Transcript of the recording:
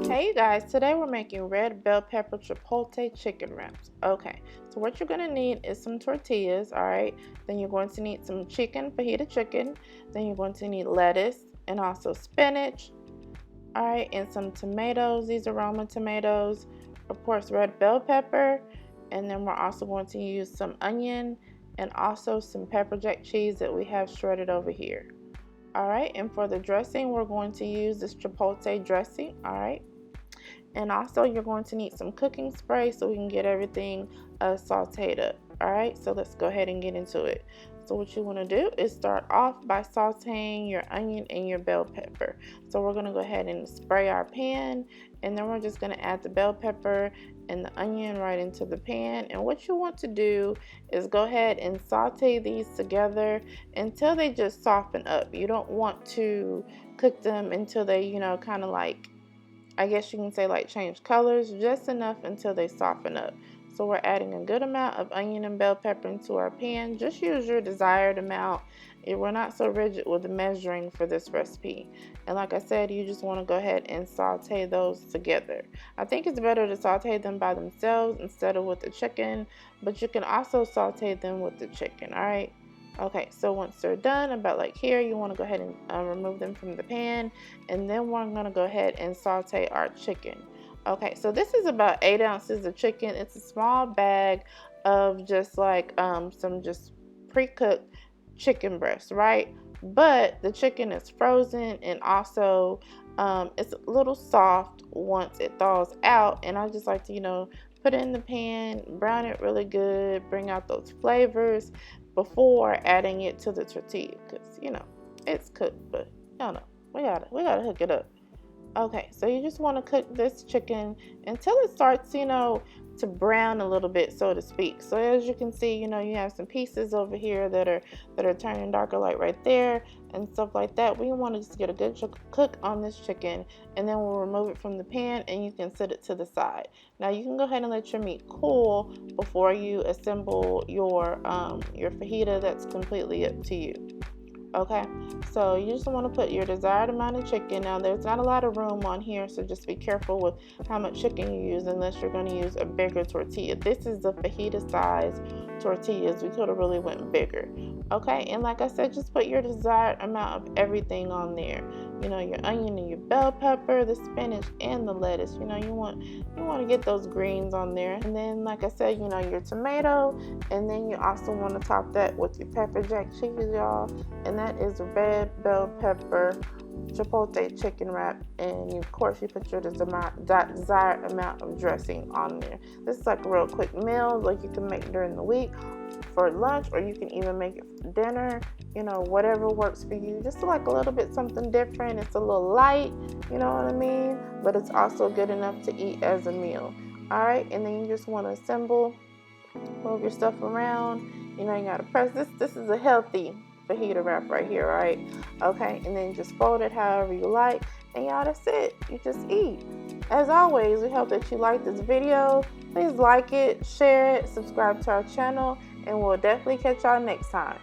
Hey you guys, today we're making red bell pepper chipotle chicken wraps. Okay, so what you're gonna need is some tortillas, all right? Then you're going to need some chicken, fajita chicken. Then you're going to need lettuce and also spinach, all right, and some tomatoes. These are Roma tomatoes, of course, red bell pepper, and then we're also going to use some onion and also some pepper jack cheese that we have shredded over here. All right, and for the dressing, we're going to use this chipotle dressing, all right? And also you're going to need some cooking spray so we can get everything sauteed up. All right, so let's go ahead and get into it. So what you want to do is start off by sauteing your onion and your bell pepper. So we're going to go ahead and spray our pan, and then we're just going to add the bell pepper and the onion right into the pan. And what you want to do is go ahead and saute these together until they just soften up. You don't want to cook them until they, kind of like, I guess you can say, like, change colors, just enough until they soften up. So we're adding a good amount of onion and bell pepper into our pan. Just use your desired amount. We're not so rigid with the measuring for this recipe. And like I said, you just want to go ahead and saute those together. I think it's better to saute them by themselves instead of with the chicken, but you can also saute them with the chicken, all right? Okay, so once they're done, about like here, you want to go ahead and remove them from the pan, and then we're going to go ahead and saute our chicken. Okay, so this is about 8 ounces of chicken. It's a small bag of just like some just pre-cooked chicken breast, right? But the chicken is frozen, and also it's a little soft once it thaws out, and I just like to, put it in the pan, brown it really good, bring out those flavors before adding it to the tortilla, because it's cooked, but we gotta hook it up. Okay, so you just want to cook this chicken until it starts to brown a little bit, so to speak. So as you can see, you have some pieces over here that are turning darker, like right there and stuff like that. We want to just get a good cook on this chicken, and then we'll remove it from the pan and you can set it to the side. Now you can go ahead and let your meat cool before you assemble your fajita. That's completely up to you. Okay, so you just want to put your desired amount of chicken. Now there's not a lot of room on here, so just be careful with how much chicken you use unless you're going to use a bigger tortilla. This is the fajita size tortillas. We could have really went bigger. Okay, and like I said, just put your desired amount of everything on there. Your onion and your bell pepper, the spinach and the lettuce. You want to get those greens on there. And then like I said, your tomato, and then you also want to top that with your pepper jack cheese, y'all. And that is red bell pepper chipotle chicken wrap, and of course you put your desired amount of dressing on there. This is like a real quick meal, like you can make during the week for lunch, or you can even make it for dinner, whatever works for you. Just like a little bit something different. It's a little light, you know what I mean, but it's also good enough to eat as a meal. All right, and then you just want to assemble, move your stuff around. You gotta press this is a healthy fajita wrap right here, right? Okay, and then just fold it however you like, and y'all, that's it. You just eat. As always, we hope that you like this video. Please like it, share it, subscribe to our channel, and we'll definitely catch y'all next time.